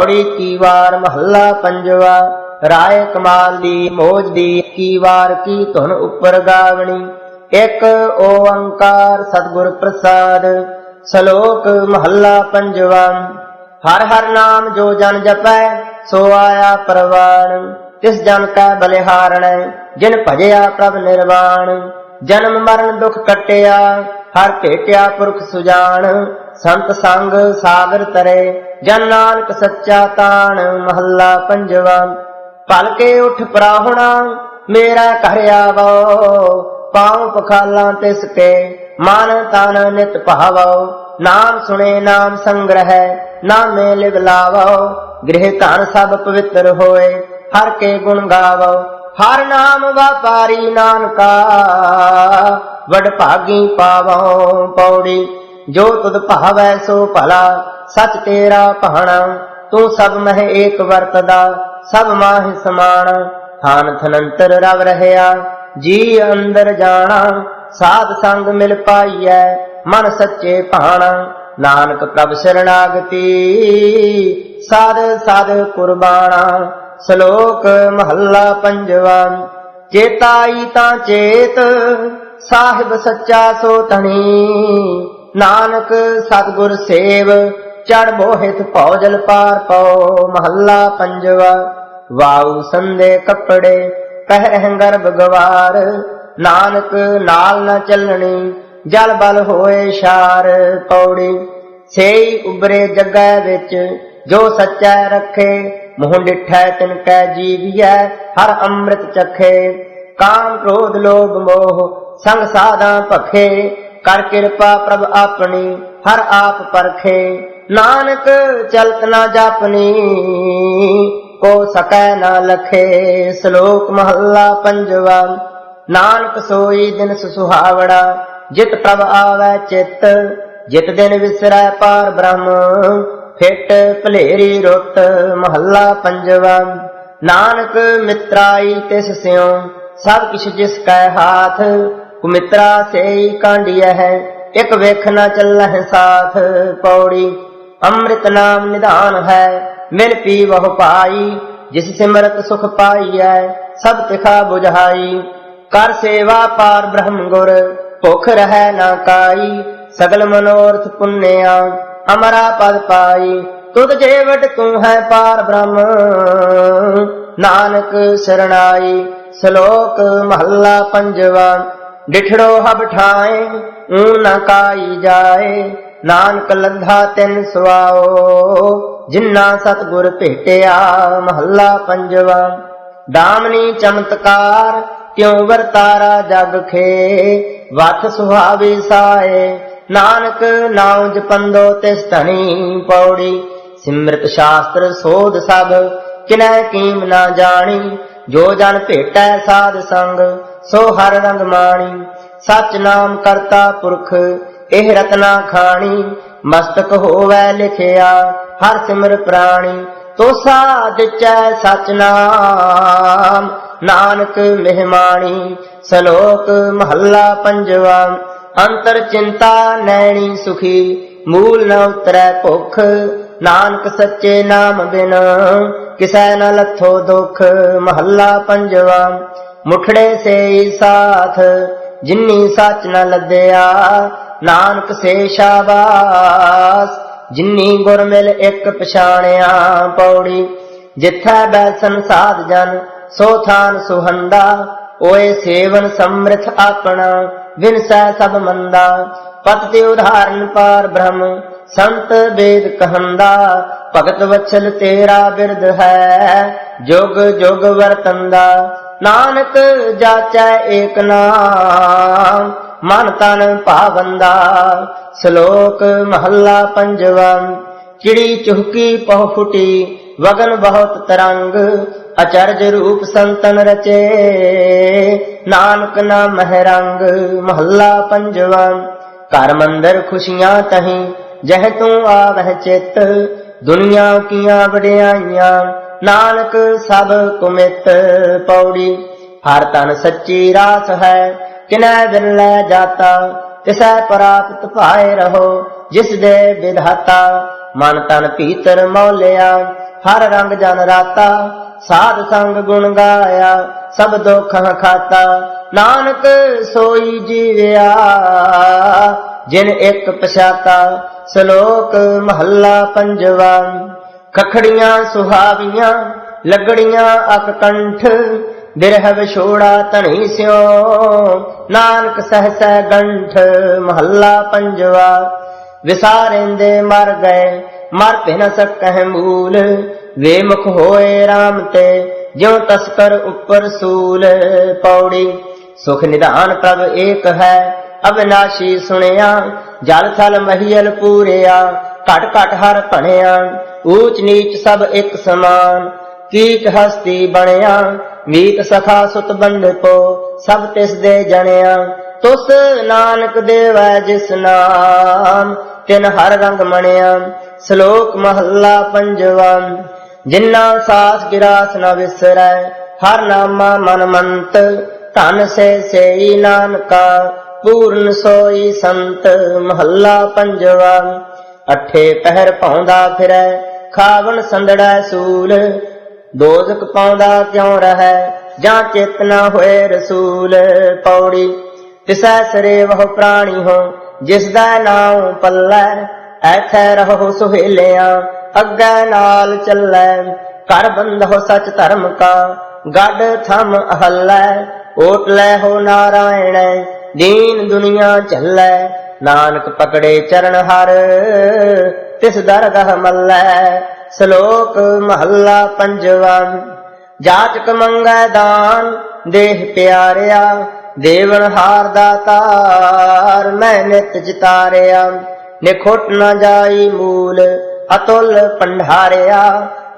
पौड़ी की वार महला पंजवा। राय कमाल दी मौज दी की वार की धुन उपर गावणी। एक ओंकार सतगुर प्रसाद। सलोक महला पंजवा। हर हर नाम जो जन जपै सो आया परवान। तिस जन कै बलिहारण जिन भजया प्रभ निर्वाण। जन्म मरण दुख कटिया हर भेटिया पुरख सुजान। संत संग सागर तरे जन नानक सच्चा तान। महला पंजवा। भलके उठ पराहुणा मेरा घर आवो। पाँव पखाला तिसके मन तन नित भावो। नाम सुने नाम संग्रह नामे लिव लावो। गृह धन सब पवित्र होए हर के गुण गावो। हर नाम व्यापारी नानका वड भागी पावो। पौड़ी जो तुद भावै सो भला सच तेरा भाणा। तू सब मह एक वरतदा सब माहि समाना। थान थनंतर रव रहया जी अंदर जाना। साध संग मिल पाइयै मन सच्चे भाणा। नानक प्रभ शरणागति साध साध कुर्बाना। सलोक महला पंजवा। चेताई ता चेत साहिब सच्चा सो धनी। नानक सतगुर सेव चढ़ बोहित भौजल पार पौ। महला पंजवा। वाऊ संदे कपड़े पहरह गर्भ गवार। नानक नाल न चलनी जल बल होए शार। पौड़ी सेई उबरे जगै विच जो सच्चै रखे। मुँह डिठै तिनकै जीवियै हर अमृत चखे। काम क्रोध लोभ मोह संग साधा भखे। कर कृपा प्रभ अपनी हर आप परखे। नानक चलत न जापनी को सकै न लखे। श्लोक महला पंजवा। नानक सोई दिन सुहावड़ा जित प्रभ आवै चित। जित दिन विसरै पार ब्रह्म फिट भलेरी रुत। महला पंजवा। नानक मित्राई तिस स्यों सब किछ जिसकै हाथ। कुमित्रा सेई कांडिया है एक वेख न चलह साथ। पौड़ी अमृत नाम निधान है मिल पी वह पाई। जिस सिमरत सुख पाइयै सब तिखा बुझाई। कर सेवा पार ब्रह्म गुर भुख रहै न काई। सगल मनोरथ पुण्या अमरा पद पाई। तुद जेवट तू है पार ब्रह्म नानक शरणाई। श्लोक महला पंजवा। डिठड़ो हब ठाए ऊन न काई जाए। नानक लद्धा तिन सुआओ जिन्ना सतगुर भेटिया। महला पंजवा। दामनी चमत्कार क्यों वरतारा जग खे। वथ सुहावी साए नानक नाम जपंदो तिस धनी। पौड़ी सिमृत शास्त्र सोध सब किनै कीम न जानी। जो जन भेटै साध संग सो हर रंग माणी। सच नाम करता पुरख एह रत्ना खाणी। मस्तक होवै लिखिया हर सिमर प्राणी। तो साधिचै सच नाम नानक मेहमानी। सलोक महला पंजवा। अंतर चिंता नैणी सुखी मूल न उतरै भुख। नानक सच्चे नाम बिन किसै न लथो दुख। महला पंजवा। मुठड़े से साथ जिन्नी सच न लदया। नानक से शाबाश जिन्नी गुर मिल एक पछाणिया। पौड़ी जिथै बैसन साध जन सो थान सुहंदा। ओए सेवन समृथ अपना विनसै सब मंदा। पतति उदाहरण पार ब्रह्म संत वेद कहंदा। भगत वत्सल तेरा बिरद है जुग जुग वरतंदा। नानक जाचै एक नाम मन तन पाबंदा। श्लोक महला पंजवा। चिड़ी चुहकी पह फुटी वगन बहुत तरंग। अचर्ज रूप संतन रचे नानक नाम है रंग। महला पंजवा। घर मंदिर खुशियां तही जह तू आवह चित। दुनिया किया वड्याइयां नानक सब कुमित। पौड़ी हर तन सच्ची रास है किनै बिन लै जाता। तिसै प्राप्त पाए रहो जिस दे विधाता। मन तन भीतर मौलिया हर रंग जन राता, साध संग गुण गाया, सब दुख खाता। नानक सोई जीविया, जिन एक पछाता। श्लोक महला पंजवा। खखड़ियां सुहावियां, लगड़ियां अककंठ, बिरह विछोड़ा धनी स्यो, नानक सहस गंठ। महला पंजवा। विसारेंदे मर गए, मर भी न सकह मूल, वे मुख होए राम ते, ज्यों तस्कर ऊपर सूल। पौड़ी। सुख निधान प्रभ एक है, अविनाशी सुनिया, जल थल महियल पूरिया, घट घट हर भणिया। ऊच नीच सब एक समान, कीट हस्ती बणिया, मीत सखा सुत बंधपो, सब तिस दे जणिया। तुस नानक देवै जिस नाम, तिन हर रंग मणिया। श्लोक महला पंजवा। जिन्ना सास गिरास न विसरै, हर नामा मन मंत, धन से सेई नानका, पूर्ण सोई संत। महला पंजवा। अठे पहर पाउंदा फिरै, खावन संदड़ै सूल, दोजक पाउंदा क्यों रहै, जां चेत न होए रसूल। पौड़ी। तिसै सिरे वह प्राणी हो, जिसदा नाम पल्लै, ऐथै रहो सुहेलिया, अग्गै नाल चलै। कर बंधो सच धर्म का, गड थम अहलै, ओट लै हो नारायण, दीन दुनिया चलै। नानक पकड़े चरण हर, तिस दरगह मल्लै। श्लोक महला पंजवा। जाचक मंगै दान, देह प्यारिया, देवन हार दातार, मैं नित चितारिया। निखुट न जाई मूल, अतुल पंडारिया,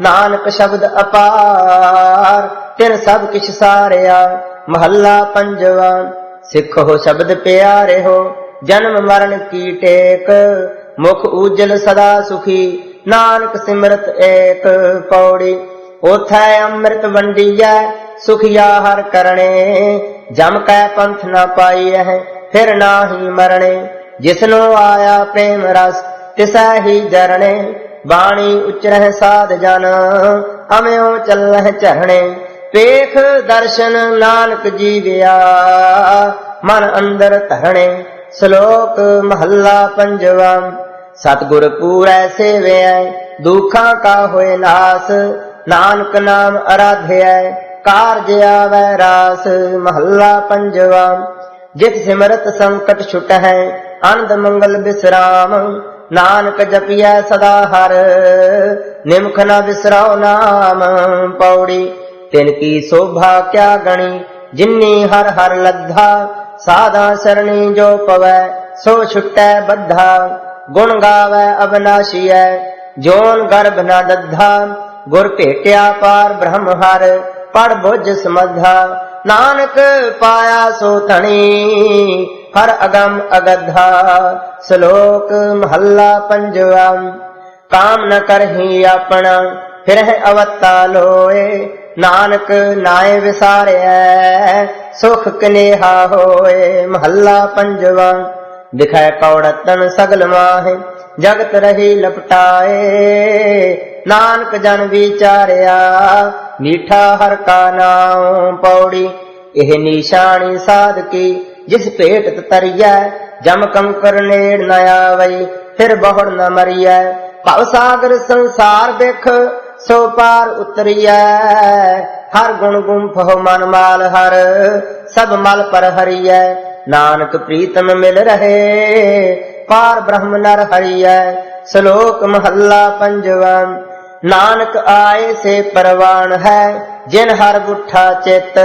नानक शब्द अपार, तिन सब किछ सारिया। महला पंजवा। सिखो शब्द प्यारे हो, जन्म मरण की टेक, मुख उज्जल सदा सुखी, नानक सिमरत एक। पौड़ी। ओथै अमृत वंडियै, सुखिया हर करणे, जम कै पंथ न पाइयै, फिर नाहि मरणे। जिसनो आया प्रेम रस, तिसै ही जरणे, बाणी उचरह साध जन, अम्यो चलह चरणे। पेख दर्शन नानक जीविया, मन अंदर धरणे। श्लोक महला पंजवा। सतगुर पूरै सेवै, दुखां का होए नास, नानक नाम आराध्यै, कारज आवै रास। महला पंजवा। जित सिमरत संकट छुटहै, आनंद मंगल विश्राम, नानक जपियै सदा हर, निमख न बिसराओ नाम। पौड़ी। तिनकी शोभा क्या गणी, जिन्नी हर हर लद्धा, साधा सरणी जो पवै, सो छुटै बद्धा। गुण गावै अविनाशी है, जोन गर्भ न दद्धा, गुर भेटिया पार ब्रह्म हर, पढ़ बुझ समझा। नानक पाया सो धनी, हर अगम अगधा। श्लोक महला पंजवा। काम न करही अपना, फिर अवता लोए, नानक नाय विसारै, सुख कनेहा होए। महला पंजवा। दिखै कौड़तन सगल माहे, जगत रही लपटाए, नानक जन विचारिया, मीठा हर का नाम। पौड़ी। एह निशानी साध की, जिस पेट तरियै, जम कंकर नेड़ न आवई, फिर बहुड़ न मरियै। भव सागर संसार देख, सो पार उतरियै, हर गुण गुंफ हो मन माल हर, सब मल पर हरियै। नानक प्रीतम मिल रहे, पार ब्रह्म नर हरियै। श्लोक महला पंजवा। नानक आए से परवान है, जिन हर गुठा चित,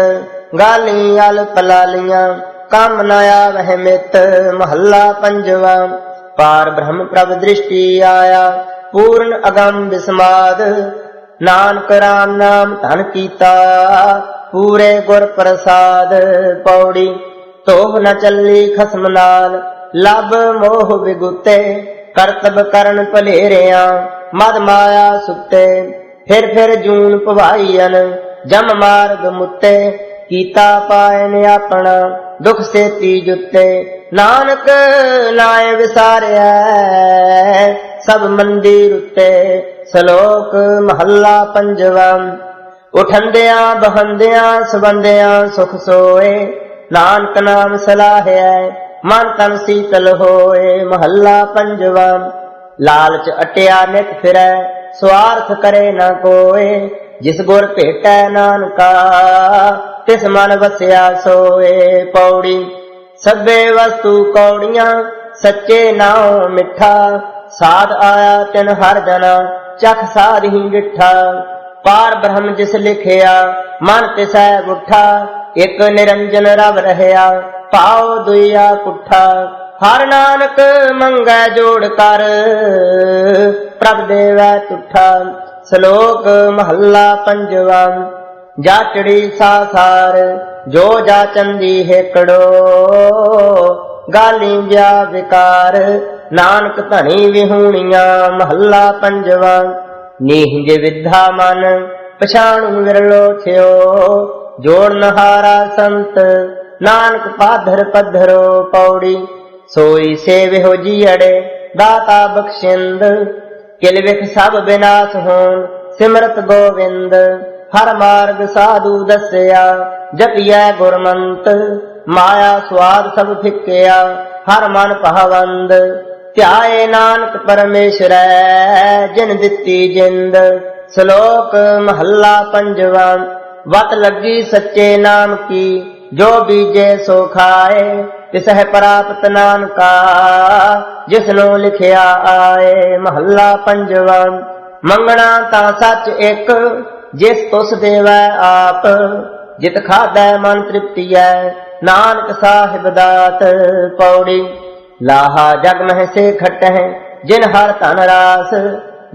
गाली अल्प लालियां, काम न आवह मित। महला पंजवा। पार ब्रह्म प्रभ दृष्टि आया, पूर्ण अगम विस्माद, नानक राम नाम धन कीता, पूरे गुर प्रसाद। पौड़ी। तोह न चली खसम नाल, लब मोह विगुते, करतब करण भलेरिया, मद माया सुते। फिर जून पवाईयन, जम मार्ग मुते, कीता पायन अपना, दुख सेती जुते। नानक नाय विसारिया, सब मंदिर उत्ते। सलोक महला पंजवा। उठंदियां बहंदियां सुबंदियां सुख सोए, नानक नाम सलाहिया मन तन शीतल होए। महला पंजवा। लालच अटिया नित फिरै, स्वार्थ करे न कोय। जिस गुर भेटै नानका, तिस मन वसिया सोए। पौड़ी। सभे वस्तु कौड़ियां, सच्चे नाम मिठा। साध आया तिन हर जना, चख साध ही डिठा। पार ब्रह्म जिस लिखिया, मन तिसै गुठा। एक निरंजन रब रहया, पाओ दुइया कुठा। हर नानक मंगै जोड़ कर, प्रभ देवै तुठा। सलोक महला पंजवा। जाचड़ी सासार, जो जाचंदी हेकड़ो। गाली ब्या विकार, नानक धनी विहूणियां। महला पंजवा। नींज विद्या मन, पछाणु विरलो थियो। जोड़ हारा संत, नानक पाधर पधरो। पौड़ी। सोई सेविहो जीअड़े, दाता बख्शिंद। किल विख सब विनाश होन, सिमरत गोविंद। हर मार्ग साधु दसिया, जपिया गुरमंत। माया स्वाद सब फिक्या, हर मन पहवंद। ध्याए नानक परमेश्वर, जिन दिती जिंद। सलोक महला पंजवा। वत लगी सच्चे नाम की, जो बीजे सो खाए। तिसह प्राप्त नानका, जिसनो लिखिया आए। महला पंजवा। मंगना ता सच एक, जिस तुस देवै आप। जित खादै मन तृप्तियै, नानक साहिब दात। पौड़ी। लाहा जग मह से खटह, जिन हर धन रास।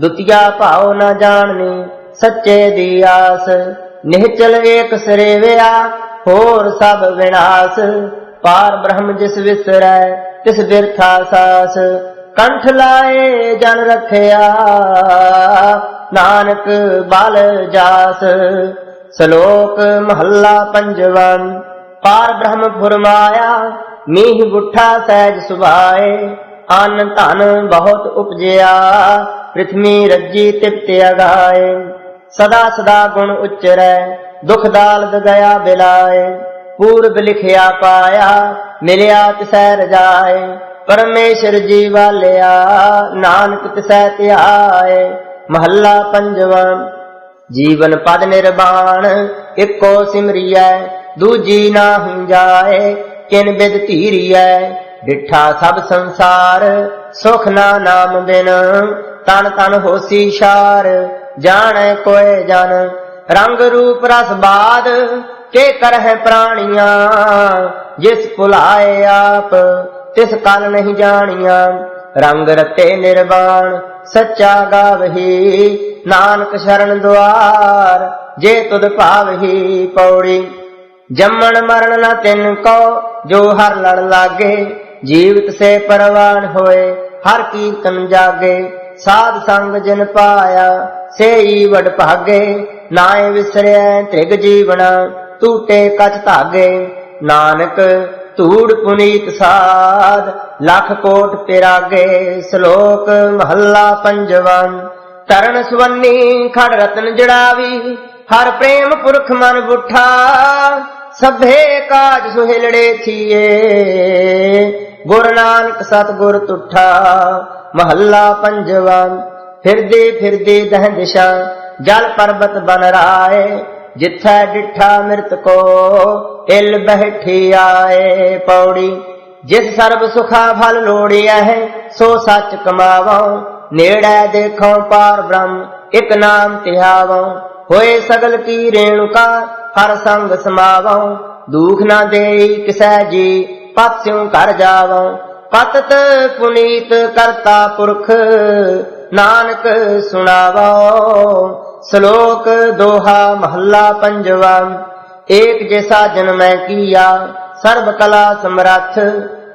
दुतिया भाव न जाननी, सच्चे दी आस। निहचल एक सरेविया, होर सब विनाश। पार ब्रह्म जिस विसरै, तिस बिरथा सास। कंठ लाए जन रखिया, नानक बल जास। सलोक महला पंजवा। पार ब्रह्म फुरमाया, मीह बुठा सहज सुभाए। अन्न धन बहुत उपजया, पृथ्वी रज्जी तिप्त अगाए। सदा सदा गुण उच्चरै, दुख दालद गया बिलाए। पूर्व लिखिया पाया, मिलिया तिसै रजाए। परमेश्वर जी वालिया, नानक तिसै ध्याए। महला पंजवा। जीवन पद निर्वाण, इको सिमरियै। दूजी नाहि जाए, किन बिद धीरियै। डिठा सब संसार, सुख ना नाम बिन। तन तन होसी शार, जाने कोय जन। रंग रूप रस बाद, के करह प्राणिया। जिस भुलाए आप, तिस कल नहीं जानिया। रंग रते निर्वाण, सच्चा गावही। नानक शरण द्वार, जे तुद पावही। पौड़ी। जमन मरण न तिन को, जो हर लड़ लागे। जीवित से परवान होए, हर कीर्तन जागे। साध संग जिन पाया, सेई वड भागे। नाए विसरै त्रिग जीवना, टूटे कछ धागे। नानक धूड़ पुनीत साध, लख कोट पिरागे। सलोक महला पंजवा। तरण सुवन्नी खड़ रतन जड़ावी, हर प्रेम पुरख मन बुठा। सभे काज सुहिलड़े थिए, गुर नानक सतगुर तुठा। महला पंजवा। फिरदी फिरदी दह दिशा, जल पर्वत बन राए। जिथै डिठा मृत को, इल बैठी आए। पौड़ी। जिस सर्ब सुखा फल लोड़िया है, सो सच कमावो। नेड़ै देखो पार ब्रह्म, एक नाम ध्यावो। होए सगल की रेणुका, हर संग समावो। दुख न देई किसै जी, पत स्यों कर जावो। पतत पुनीत करता पुरख, नानक सुनावो। सलोक दोहा महला पंजवा। एक जैसा जन्म किया, सर्व कला समरथ।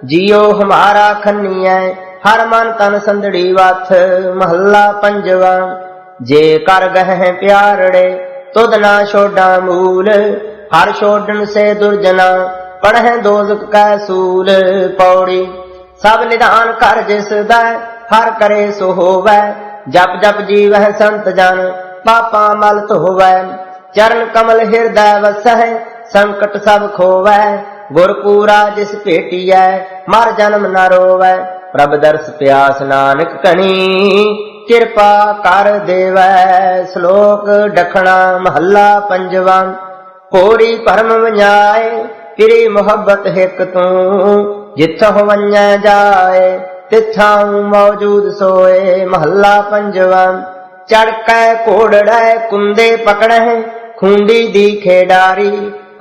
जियो हमारा खन्नियै, हर मन तन संदड़ी वाथ। महला पंजवा। जे कर गह प्यारड़े, तुद ना छोड़ा मूल। हर छोड़न से दुर्जना, पढ़े दोजक कै सूल। पौड़ी। सब निधान कर जिस दै, हर करे सो होवै। जप जप जीवह संत जन पापा मल धोवै। चरण कमल हृदय वसै संकट सब खोवै। गुरपूरा जिस भेटियै मर जन्म न रोवै। प्रभ दर्श प्यास नानक कणी किरपा कर देवै। श्लोक डखना महला पंजवा। कोरी परम वंजाए तेरी मोहब्बत हिक तू। जिथों वंजै जाए तिथां मौजूद सोए। महला पंजवा। चढ़ कै घोड़ड़ै कुंदे पकड़ै खूंडी दी खेडारी।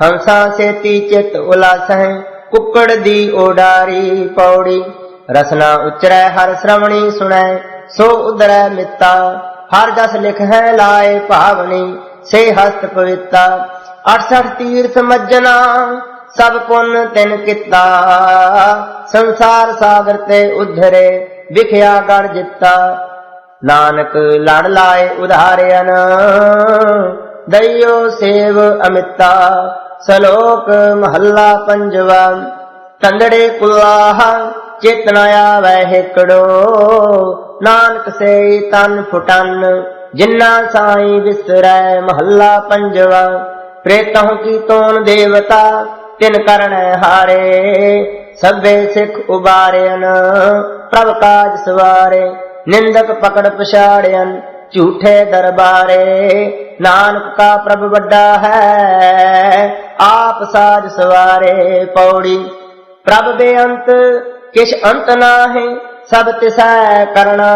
हंसा सेती चित उलासै कुकड़ दी ओडारी। पौड़ी रसना उचरै हर श्रवणी सुनै सो उदरै मिता। हर जस लिख है लाए भावनी से हस्त पविता। 68 तीर्थ मज्जना सब पुन तिन किता। संसार सागर ते उधरे बिखया गढ़ जिता। नानक लड़ लाए उधारियन दइयो सेव अमिता। श्लोक महला पंजवा। तंदड़े कुलाह चेतना आवे हिकड़ो। नानक से तन फुटन जिन्ना साई विसरै। महला पंजवा। प्रेतों की तोन देवता तिन करनै हारे। सभे सिख उबारेन प्रभ काज सवारे। निंदक पकड़ पछाड़ियन झूठे दरबारे। नानक का प्रभ बड़ा है आप साज सवारे। पौड़ी प्रभ बेअंत किछ अंत नाहि सब तिसै करना।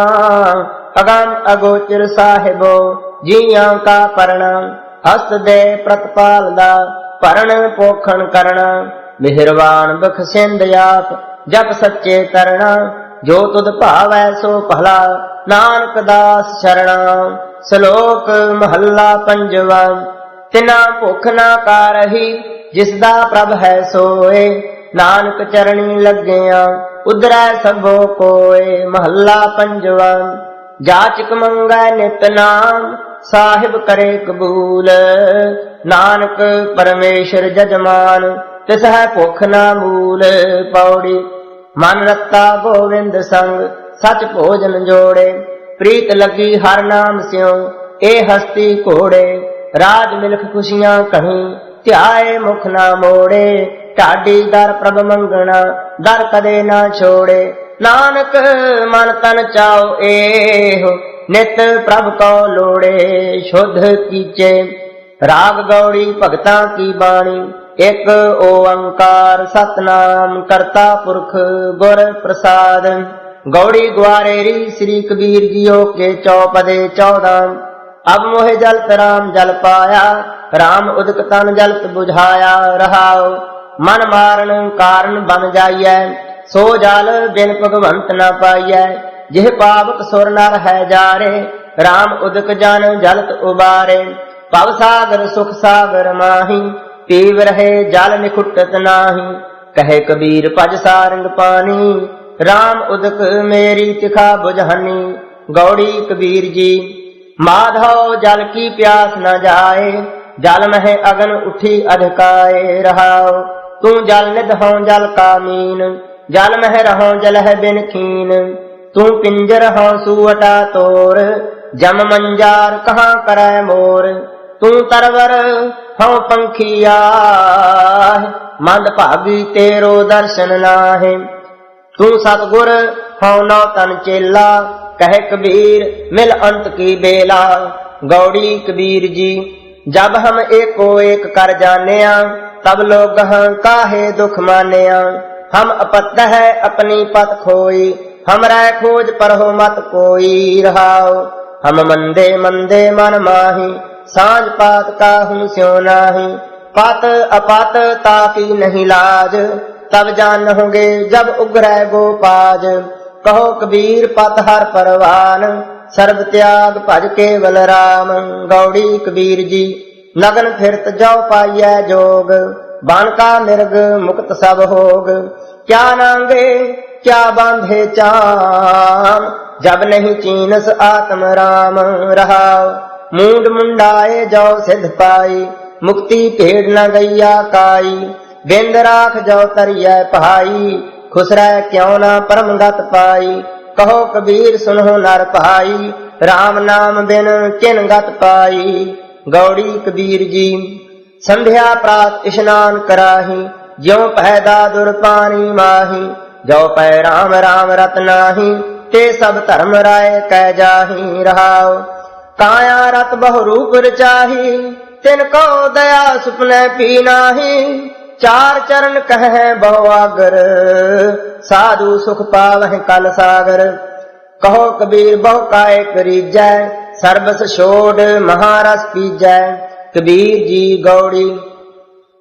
अगम अगोचर साहिबो जियां का परना। हस्त दे प्रतपाल दा भरण पोखण करना। मिहरबान बख्शिंद आप जप सच्चे तरना। जो तुद भावै सो भला नानक दास शरणा। श्लोक महला पंजवा। तिना भुख ना कारही जिसदा प्रभ है सोए। नानक चरणी लग्गिया उदरै सबो कोय। महला पंजवा। जाचक मंगै नित नाम साहिब करे कबूल। नानक परमेश्वर जजमान तिस है भुख ना मूल। पौड़ी मन रत्ता गोविंद संग सच भोजन जोड़े। प्रीत लगी हर नाम स्यों ए हस्ती घोड़े। राज मिलख खुशियां कहीं ध्याए मुख ना मोड़े। ढाडी दर प्रभ मंगना दर कदे ना छोड़े। नानक मन तन चाओ एहो नित प्रभ को लोड़े। शुद्ध कीचे राग गौड़ी भगतां की बाणी। एक ओंकार सतनाम करता पुरख गुर प्रसाद। गौड़ी ग्वारेरी श्री कबीर जियो के चौपदे 14। अब मोहे जलत राम जल पाया राम उदक तन जलत बुझाया। रहाओ मन मारण कारण बन जाइए सो जल बिन भगवंत न पाइए। जिह पावक सुर नर है जारे राम उदक जन जलत उबारे। भव सागर सुख सागर माही पीव रहे जल निखुटत नाही। कहे कबीर पज सारंग पानी राम उदक मेरी तिखा बुझानी। गौड़ी कबीर जी माधव जल की प्यास न जाए। जल मह अगन उठी अधिकाए। रहाओ तू जल निध हों जल का मीन। जल मह रहो जल है बिन खीन। तू पिंजर हों सुवटा तोर जम मंजार कहाँ करे मोर। तू तरवर हों पंखिया मंद भागी तेरो दर्शन नाहे। तू सतगुर हों नौ तन चेला कहे कबीर मिल अंत की बेला। गौड़ी कबीर जी जब हम एको एक कर जानिया तब लोग काहे दुख मानिया। हम अपत है अपनी पत खोई हमरा खोज पर हो मत कोई। रहाओ हम मंदे मंदे मन माही सांझ पात काहू स्यों नाही। पत अपत ताकी नहीं लाज तब जानोगे जब उग्रै गोपाज। कहो कबीर पत हर परवान सर्व त्याग भज केवल राम। गौड़ी कबीर जी नगन फिरत जाओ पाइयै जोग बानका मिर्ग मुक्त सब होग। क्या नांगे क्या बांधे चाम जब नहीं चीनस आत्म राम। रहाओ मूंड मुंडाए जाओ सिद्ध पाई मुक्ति भेड़ न गैया काई। बिंद राख जाओ तरिया पहाई खुसरै क्यों ना परम गत पाई। कहो कबीर सुनो नर भाई, राम नाम बिन किन गत पाई। गौड़ी कबीर जी संध्या प्रात स्नान कराही, ज्यों पैदा दुर पानी माही। जो पै राम राम रत नाही, ते सब धर्म राय कै जाही। रहाओ काया रत बहु रूप रचाही, तिनको दया सुपने पी नाही। चार चरण कह बहु आगर, साधु सुख पावह कल सागर। कहो कबीर बहु काय करीजै, सर्बस छोड़ महारस पीजै। कबीर जी गौड़ी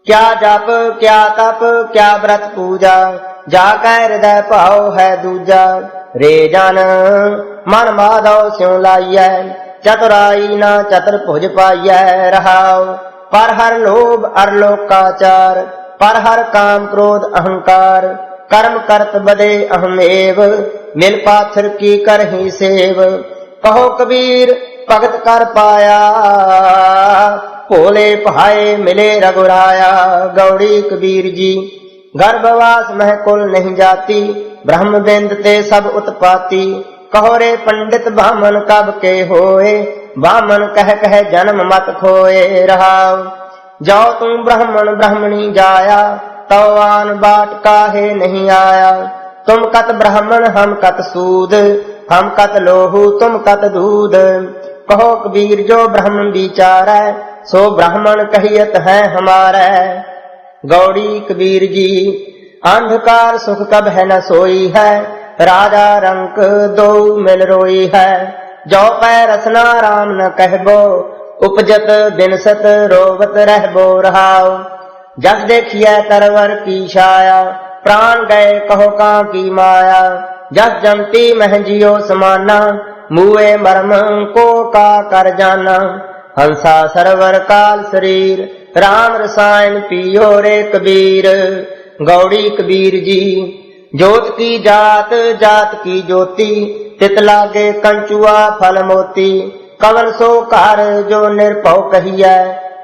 क्या जप क्या तप क्या व्रत पूजा, जाकै हृदय भाव है दूजा। रे जन मन माधव स्यों लाइयै, चतुराई न चतुर भुज पाइयै। रहाओ पर हर लोभ अर लोकाचार, पर हर काम क्रोध अहंकार। कर्म करत बदे अहमेव, मिल पाथर की करही सेव। कहो कबीर भगत कर पाया, भोले भाए मिले रघुराया। गौड़ी कबीर जी गर्भवास मह कुल नहीं जाती, ब्रह्म बिंद ते सब उत्पाती। कहो रे पंडित ब्राह्मण कब के होए, ब्राह्मण कह कह जन्म मत खोए। रहाओ जो तुम ब्राह्मण ब्राह्मणी जाया, तो आन बाट काहे नहीं आया। तुम कत ब्राह्मण हम कत सूद, हम कत लोहू तुम कत दूध। कहो कबीर जो ब्राह्मण विचारै, सो ब्राह्मण कहियत है हमारा। गौड़ी कबीर जी अंधकार सुख कब है न सोई है, राजा रंक दो मिल रोई है। जो पै रसना राम न कहबो, उपजत बिनसत रोवत रहबो। रहाओ जब देखिए तरवर की छाया, प्राण गए कहो का की माया। जब जमती महजियो समाना, मुए मर्म को का कर जाना। हंसा सरवर काल शरीर, राम रसायन पियो रे कबीर। गौड़ी कबीर जी जोत की जात जात की ज्योति, तित लागे कंचुआ फल मोती। कवन सो कार जो निर्भव कहिए,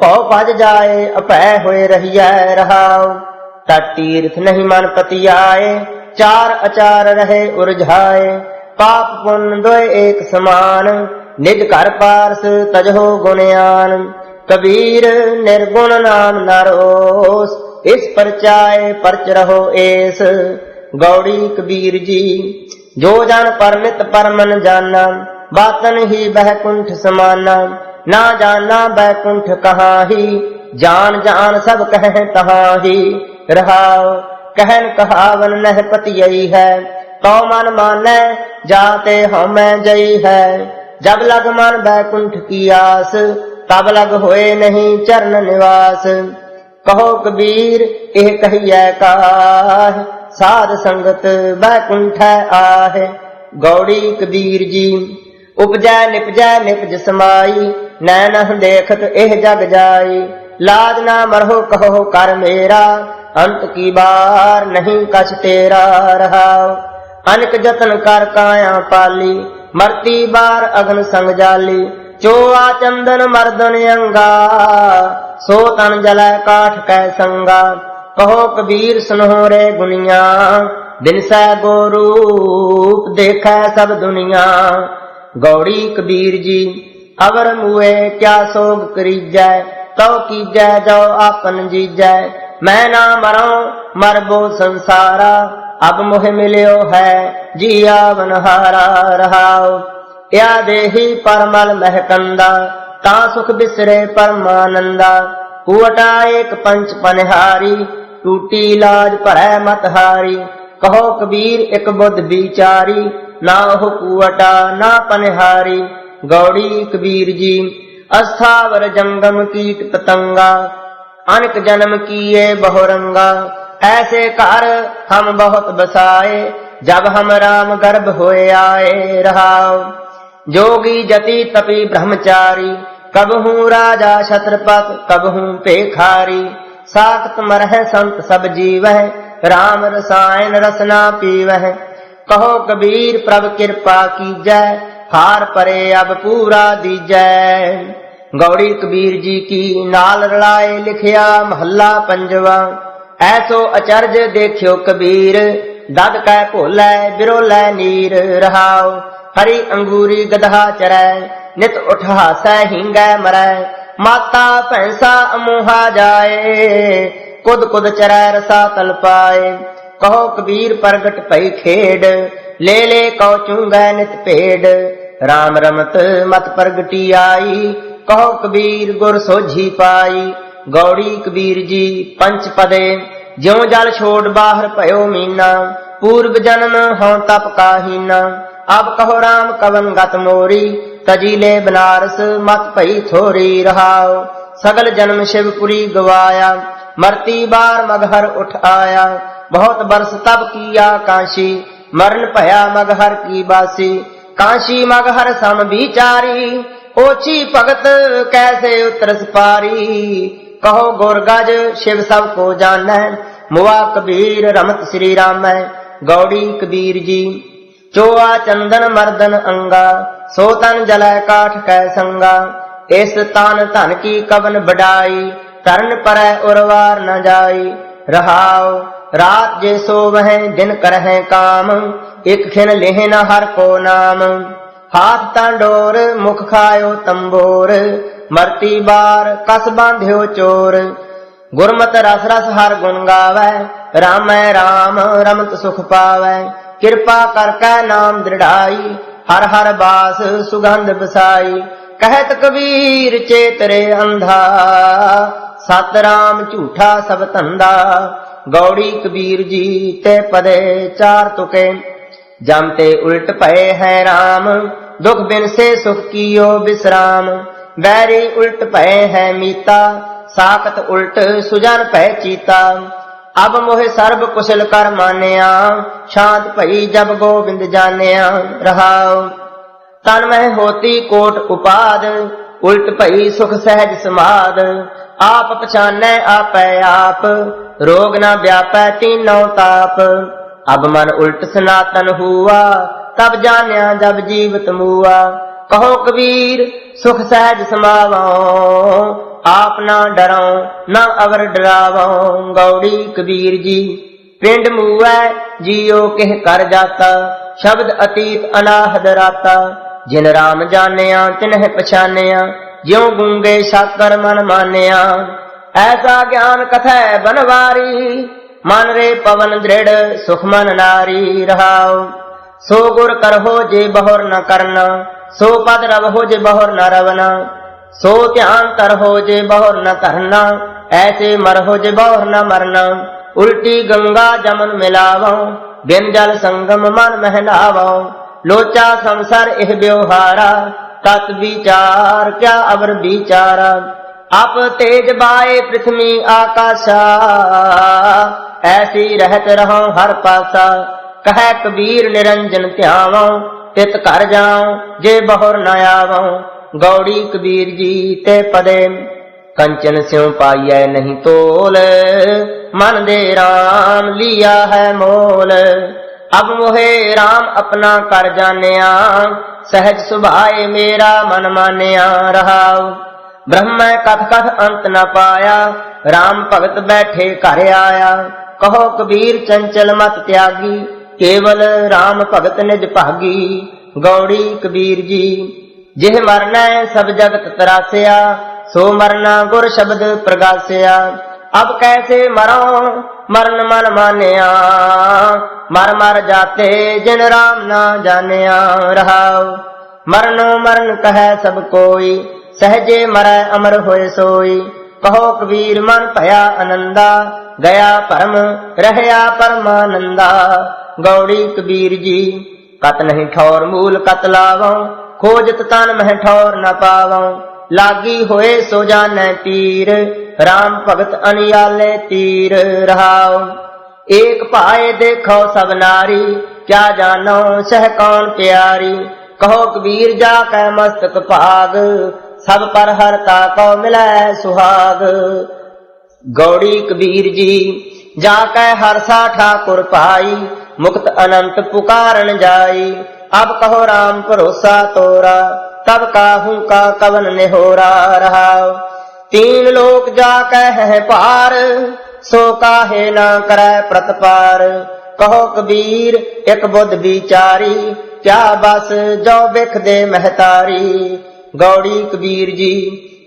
भव भज जाए अपह होए रहिए। रहाओ तीर्थ नहीं मन पति आए, चार अचार रहे उर्झाए। पाप पुण्य दोय एक समान, निज घर पारस तजहो गुणयान। कबीर निर्गुण नाम नरोस, इस परचाए परच रहो एस। गौड़ी कबीर जी जो जन परमित परमन जाना, बातन ही बैकुंठ समाना। ना जाना बैकुंठ कहाँ ही, जान जान सब कह तहाँ ही। रहाओ कहन कहावन नह पति यही है, तो मन माने जाते हमें जई है। जब लग मन बैकुंठ की आस, तब लग होए नहीं चरण निवास। कहो कबीर एह कहिए काह, साध संगत बैकुंठ आहे। गौड़ी कबीर जी उपजै निपजै निपज समाई, नैन देखत एह जग जाई। लाज ना मरहो कहो कर मेरा, अंत की बार नहीं कछ तेरा। रहाओ अनक जतन कर काया पाली, मरती बार अग्न संग जाली। चोआ चंदन मर्दन अंगा, सो तन जलै काठ कै संगा। कहो कबीर सुनो रे गुनिया, दिन सै गो रूप देखै सब दुनिया। गौड़ी कबीर जी अवर मुए क्या सोग करीजै, तो कीजै जो आपन जीजै। मैं ना मरो मरबो संसारा, अब मोह मिलियो है जिया बनहारा। रहाओ या देही परमल महकंदा, ता सुख बिसरे परमानंदा। कुवटा एक पंच पनिहारी, टूटी लाज भरै मत हारी। कहो कबीर एक बुद्ध विचारी, ना हो कुवटा ना पनिहारी। गौड़ी कबीर जी अस्थावर जंगम कीट पतंगा, अनेक जन्म किए बहुरंगा। ऐसे कर हम बहुत बसाए, जब हम राम गर्भ होए आए। रहाओ जोगी जति तपी ब्रह्मचारी, कबहू राजा छत्रपत कबहू पेखारी। साखत मरह संत सब जीवह, राम रसायन रसना पीवह। कहो कबीर प्रभ कृपा कीजै, हार परे अब पूरा दीजै। गौड़ी कबीर जी की नाल रलाए लिखिया महला पंजवा। ऐसो अचर्ज देखियो कबीर, दद कै भोलै बिरोलै नीर रहाओ। हरी अंगूरी गदहा चरै नित उठ हासै हींगै मरै। माता भैंसा अमोहा जाए कुद कुद चरै रसा तल पाए। कहो कबीर प्रगट भई खेड ले ले कौ चूंगै नित पेड़। राम रमत मत प्रगटी आई कहो कबीर गुर सोझी पाई। गौड़ी कबीर जी पंच पदे ज्यों जल छोड़ बाहर भयो मीना। पूर्व जन्म हों तप काहीना अब कहो राम कवन गत मोरी। तजीले बनारस मत भई थोरी रहाओ। सगल जन्म शिवपुरी गवाया मरती बार मगहर उठ आया। बहुत बरस तब किया काशी मरण भया मगहर की बासी। काशी मगहर सम बिचारी ओछी भगत कैसे उतरस पारी। कहो गुरगज शिव सब को जानै मुआ कबीर रमत श्री रामै। गौड़ी कबीर जी चोआ चंदन मर्दन अंगा सो तन जलै काठ कै संगा। इस तान धन की कवन बढ़ाई तरन परै उरवार न जाई। रहाओ रात जे सोवह दिन करह काम एक खिन लेह न हर को नाम। हाथ तांडोर मुख खायो तंबोर मरती बार कस बांध्यो चोर। गुरमत रस रस हर गुण गावै रामै राम रमत सुख पावै। कृपा करकै नाम दृढ़ाई हर हर बास सुगंध बसाई। कहत कबीर चेतरे अंधा सत राम झूठा सब धंधा। गौड़ी कबीर जी ते पदे चार तुके जमते उल्ट पए हैं राम। दुख बिन से सुख कियो विश्राम। बैरी उल्ट पए हैं मीता साकत उल्ट सुजन पै चीता। अब मोहे सर्ब कुशल कर मानिया शांत भई जब गोविंद जानिया। रहाओ तन में होती कोट उपाद उल्ट भई सुख सहज समाद। आप पछानै आपै आप रोग न व्यापै तीनों ताप। अब मन उल्ट सनातन हुआ तब जान्या जब जीवत मुआ। कहो कबीर सुख सहज समावो आप ना डरो न अवर डरावो। गौड़ी कबीर जी पिंड मुवै जियो किह कर जाता शब्द अतीत अनाहद राता। जिन राम जानिया तिन्ह पछानिया ज्यों गूंगे साकर मन मानिया। ऐसा ज्ञान कथै बनवारी मन रे पवन दृढ़ सुख मन नारी। रहाओ सो गुर करहो जे बहुर न करना सो पद रवहो जे बहुर न रवना। सो ध्यान करहो जे बहुर न करना ऐसे मरहो जे बहुर न मरना। उल्टी गंगा जमन मिलावो बिन जल संगम मन महलावो। लोचा संसार एह व्यवहारा तत् विचार क्या अवर विचारा। आप तेज बाए पृथ्वी आकाशा ऐसी रहत रहो हर पासा। कह कबीर निरंजन ध्यावो तित कर जाऊं जे बहुर न आवो। गौड़ी कबीर जी ते पदे कंचन स्यों पाइयै नहीं तोल मन दे राम लिया है मोल। अब मोहे राम अपना कर जानिया सहज सुभाए मेरा मन मानिया। रहाओ ब्रह्म कथ कथ अंत न पाया राम भगत बैठे घर आया। कहो कबीर चंचल मत त्यागी केवल राम भगत निज भागी। गौड़ी कबीर जी जिह मरना सब जगत तरासिया सो मरना गुर शब्द प्रगासिया। अब कैसे मरो मरण मन मानिया मर मर जाते जिन राम ना जानिया। रहाओ मरनो मरण कह सब कोई सहजे मरै अमर होए सोई। कहो कबीर मन भया आनंदा गया परम रहया परमानंदा। गौड़ी कबीर जी कत नहीं ठौर मूल कत लावो खोजत तन मह ठौर न पावो। लागी होए सो जानै तीर राम भगत अनियाले तीर। रहाओ एक पाए देखो सब नारी क्या जानो सह कौन प्यारी। कहो कबीर जाकै मस्तक भाग सब पर हरता को मिलै सुहाग। गौड़ी कबीर जी जाकै हरसा ठाकुर पाई मुक्त अनंत पुकारन जाई। अब कहो राम भरोसा तोरा तब काहू का कवन निहोरा। रहाओ तीन लोक जाकै है पार सो काहे ना करै प्रतपार। कहो कबीर एक बुध विचारी, क्या बस जो बिख दे महतारी। गौड़ी कबीर जी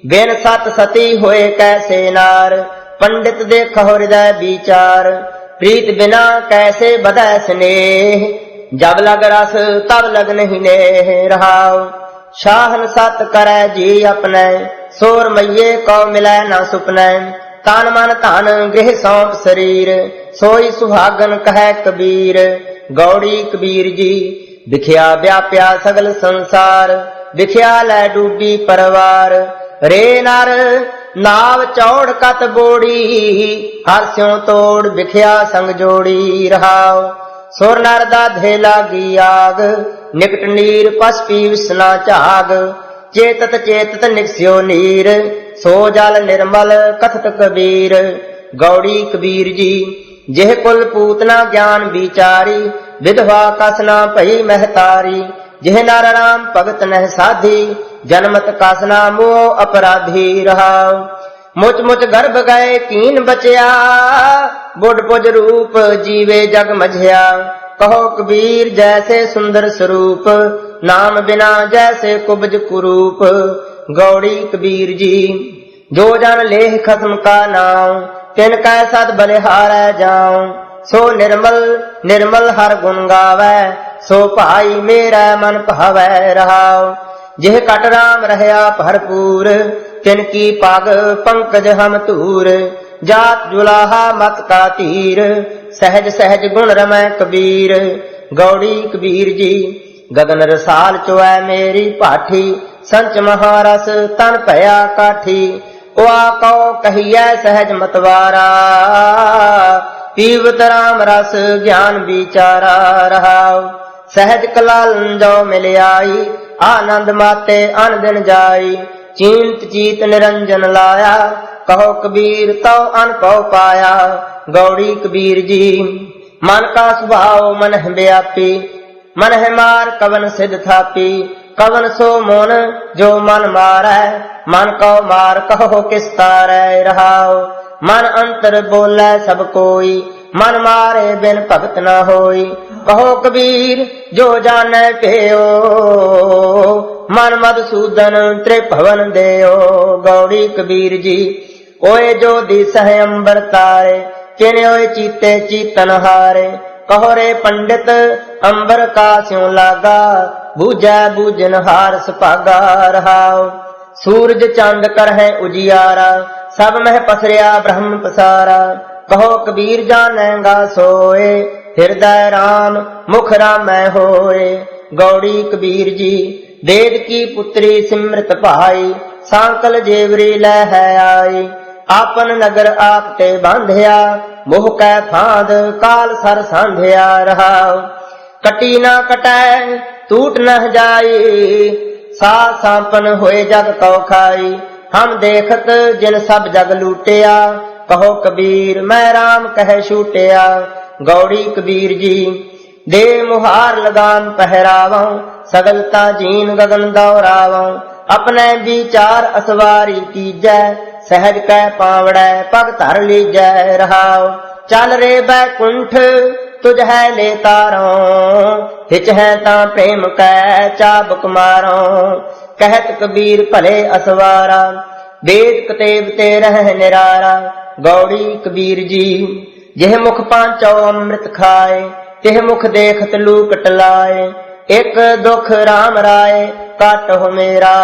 बिन सत सती होए कैसे नार, पंडित देखो हृदय विचार। प्रीत बिना कैसे बधै स्नेह, जब लग रस तब लग नहीं नेह। रहाओ शाहन सत करै जी अपने, सोर मैये को मिलै न सुपनै। तन मन धन गृह सौंप शरीर, सोई सुहागन कहे कबीर। गौड़ी कबीर जी बिख्या व्याप्या सगल संसार, बिख्या लै डूबी परवार। रे नर नाव चौड़ कत बोड़ी, हर स्यों तोड़ बिख्या संग जोड़ी। रहाओ सुर नर दाधे लागी आग, निकट नीर पस पी विसना झाग। चेतत चेतत निकस्यो नीर, सो जल निर्मल कथत कबीर। गौड़ी कबीर जी जेह कुल पूतना ज्ञान विचारी, विधवा कसना भई महतारी। जेह नर राम भगत नह साधी, जन्मत कसना मोह अपराधी। रहाओ मुच मुच गर्भ गए कीन बचया, बुढ़ पुज रूप जीवे जग मझिया। कहो कबीर जैसे सुंदर स्वरूप, नाम बिना जैसे कुब्ज कुरूप। गौड़ी कबीर जी जो जन लेह खसम का नाम, तिन कै सद बलिहारै जाऊं। सो निर्मल निर्मल हर गुण गावै, सो भाई मेरा मन भावै। रहाओ जिह कट राम रहया भरपूर, तिनकी पग पंकज हम धूर। जात जुलाहा मत का तीर, सहज सहज गुण रमै कबीर। गौड़ी कबीर जी गगन रसाल चुऐ मेरी पाठी, संच महारस तन भया काठी। उआ कहो कहिए सहज मतवारा, पीवत राम रस ज्ञान विचारा। रहाओ सहज कलालन जो मिल आई, आनंद माते अन दिन जाई। चींत चीत निरंजन लाया, कहो कबीर तो अनपव पाया। गौड़ी कबीर जी मन का स्वभाव मन है व्यापी, मन है मार कवन सिद्ध थापी। कवन सो मोन जो मन मारै, मन को मार कहो किस तारै। रहाओ मन अंतर बोले सब कोई, मन मारे बिन भगत न होई। कहो कबीर जो जाने पेओ, मन मधुसूदन त्रिभुवन देओ। गौड़ी कबीर जी ओए जो दिस है अंबर तारे, किने ओए चीते चीतन हारे। कहो रे पंडित अंबर का स्यों लागा, बूझै बूझन हार सुभागा। रहाओ सूरज चांद कर है उजियारा, सब मह पसरिया ब्रह्म पसारा। कहो कबीर जानेगा सोए, हृदय राम मुख रामै होए। गौड़ी कबीर जी वेद की पुत्री सिमरत भाई, सांकल जेवरी लै है आई। आपन नगर आप ते बांधिया, मोह कै फांद काल सर सांधिया। रहाओ कटी ना कटै टूट न जाई, सा सांपन होए जग कौ खाई। हम देखत जिन सब जग लूटिया, कहो कबीर मैं राम कह छूटिया। गौड़ी कबीर जी दे मुहार लगान पहरावों, सगलता जीन गगन दौरावों। अपने विचार असवारी कीजै, सहज कै पावड़ै पग धर लीजै। रहाओ चल रे बैकुंठ तुझ है ले तारों, हिच है ता प्रेम कै चाबुक मारों। कहत कबीर भले असवारा, वेद कतेब ते रह निरारा। गौड़ी कबीर जी यह मुख पांचो अमृत खाए, तिह मुख देखत लूक टलाए। एक दुख राम राय काट हो मेरा,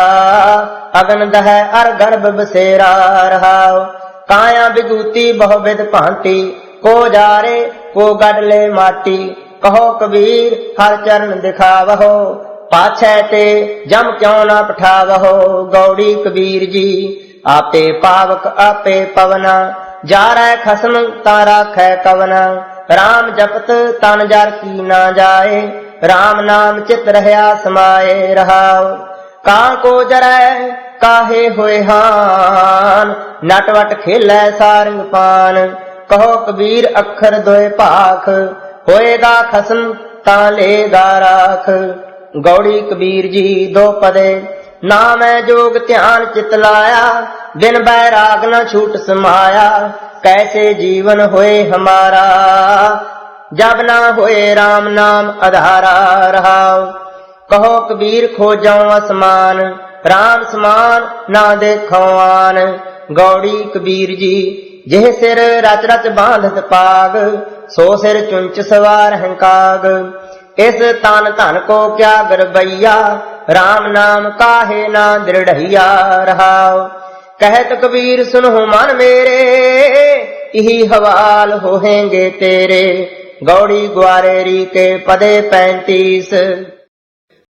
अगन दह अर गर्भ बसेरा। रहाओ काया विभूति बहुविध भांति, को जारे को गडले माटी। कहो कबीर हर चरण दिखावहो, पाछे ते जम क्यों न पठावहो। गौड़ी कबीर जी आपे पावक आपे पवना, जारै खसम तारा खे कवना। राम जपत तन जर की ना जाए, राम नाम चित रहया समाये। रहाओ कां को जरै काहे होए हान, नटवट खेलै सारंग पान। कहो कबीर अखर दोए भाख, होएगा खसम तां लेगा राख। गौड़ी कबीर जी दो पदे नाम जोग ध्यान चित लाया, बिन बैराग न छूट समाया। कैसे जीवन होए हमारा, जब ना होए राम नाम आधारा रहाओ। कहो कबीर खोजौ असमान, राम समान ना देखो आन। गौड़ी कबीर जी जिह सिर रच रच बांधत पाग, सो सिर चुंच सवार हंकाग। इस तन धन को क्या गरबैया, राम नाम काहे ना दृढ़िया रहाओ। कहत कबीर सुनो मन मेरे, इही हवाल होहेंगे तेरे। गौड़ी ग्वारेरी के पदे 35।